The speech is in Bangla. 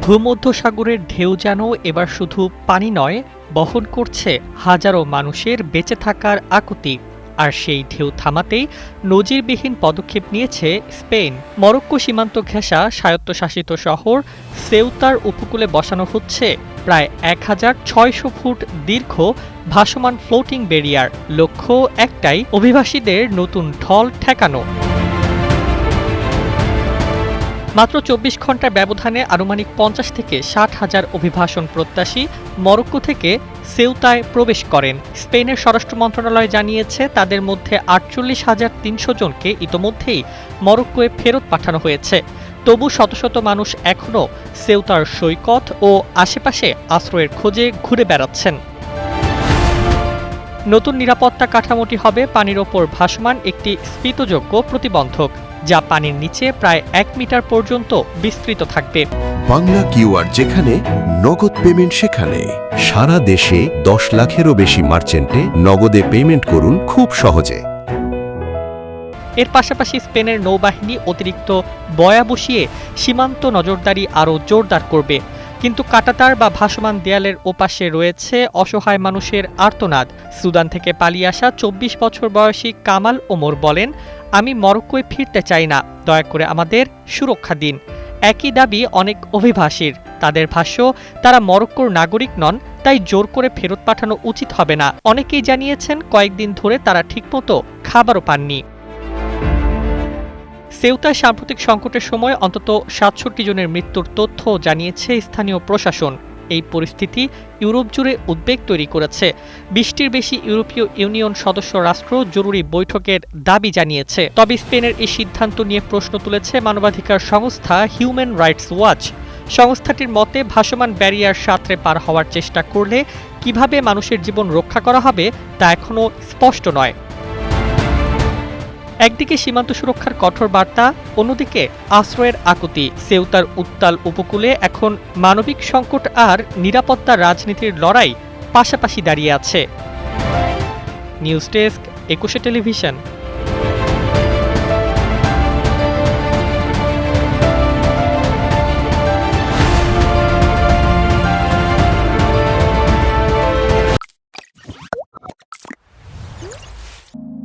ভূমধ্যসাগরের ঢেউ যেন এবার শুধু পানি নয়, বহন করছে হাজারো মানুষের বেঁচে থাকার আকুতি। আর সেই ঢেউ থামাতেই নজিরবিহীন পদক্ষেপ নিয়েছে স্পেন। মরক্কো সীমান্ত ঘেঁষা স্বায়ত্তশাসিত শহর সেউতার উপকূলে বসানো হচ্ছে প্রায় ১,৬০০ ফুট দীর্ঘ ভাসমান ফ্লোটিং ব্যারিয়ার। লক্ষ্য একটাই, অভিবাসীদের নতুন ঢল ঠেকানো। মাত্র ২৪ ঘন্টার ব্যবধানে আনুমানিক ৫০ থেকে ৬০ হাজার অভিবাসন প্রত্যাশী মরক্কো থেকে সেউতায় প্রবেশ করেন। স্পেনের স্বরাষ্ট্র মন্ত্রণালয় জানিয়েছে তাদের মধ্যে ৪৮,৩০০ জনকে ইতোমধ্যেই মরক্কোয় ফেরত পাঠানো হয়েছে। তবু শত শত মানুষ এখনও সেউতার সৈকত ও আশেপাশে আশ্রয়ের খোঁজে ঘুরে বেড়াচ্ছেন। নতুন নিরাপত্তা কাঠামোটি হবে পানির ওপর ভাসমান একটি স্ফীতযোগ্য প্রতিবন্ধক, যা পানির নিচে প্রায় ১ মিটার পর্যন্ত বিস্তৃত থাকবে। বাংলা কিউআর যেখানে নগদ পেমেন্ট সেখানে। সারা দেশে ১০ লাখেরও বেশি মার্চেন্টে নগদে পেমেন্ট করুন খুব সহজে। এর পাশাপাশি স্পেনের নৌবাহিনী অতিরিক্ত বয়া বসিয়ে সীমান্ত নজরদারি আরও জোরদার করবে। কিন্তু কাঁটাতার বা ভাসমান দেয়ালের ওপাশে রয়েছে অসহায় মানুষের আর্তনাদ। সুদান থেকে পালিয়ে আসা ২৪ বছর বয়সী কামাল ওমর বলেন, আমি মরক্কোয় ফিরতে চাই না, দয়া করে আমাদের সুরক্ষা দিন। একই দাবি অনেক অভিবাসীর। তাদের ভাষ্য, তারা মরক্কোর নাগরিক নন, তাই জোর করে ফেরত পাঠানো উচিত হবে না। অনেকেই জানিয়েছেন কয়েকদিন ধরে তারা ঠিকমতো খাবারও পাননি। সেউতায় সাম্প্রতিক সংকটের সময় অন্তত ৬৭ জনের মৃত্যুর তথ্য জানিয়েছে স্থানীয় প্রশাসন। এই পরিস্থিতি ইউরোপ জুড়ে উদ্বেগ তৈরি করেছে। ২০টির বেশি ইউরোপীয় ইউনিয়ন সদস্য রাষ্ট্র জরুরি বৈঠকের দাবি জানিয়েছে। তবে স্পেনের এই সিদ্ধান্ত নিয়ে প্রশ্ন তুলেছে মানবাধিকার সংস্থা হিউম্যান রাইটস ওয়াচ। সংস্থাটির মতে, ভাসমান ব্যারিয়ার সাঁতরে পার হওয়ার চেষ্টা করলে কিভাবে মানুষের জীবন রক্ষা করা হবে তা এখনও স্পষ্ট নয়। একদিকে সীমান্ত সুরক্ষার কঠোর বার্তা, অন্যদিকে আশ্রয়ের আকুতি। সেউতার উত্তাল উপকূলে এখন মানবিক সংকট আর নিরাপত্তা রাজনীতির লড়াই পাশাপাশি দাঁড়িয়ে আছে। News desk, ২১ television.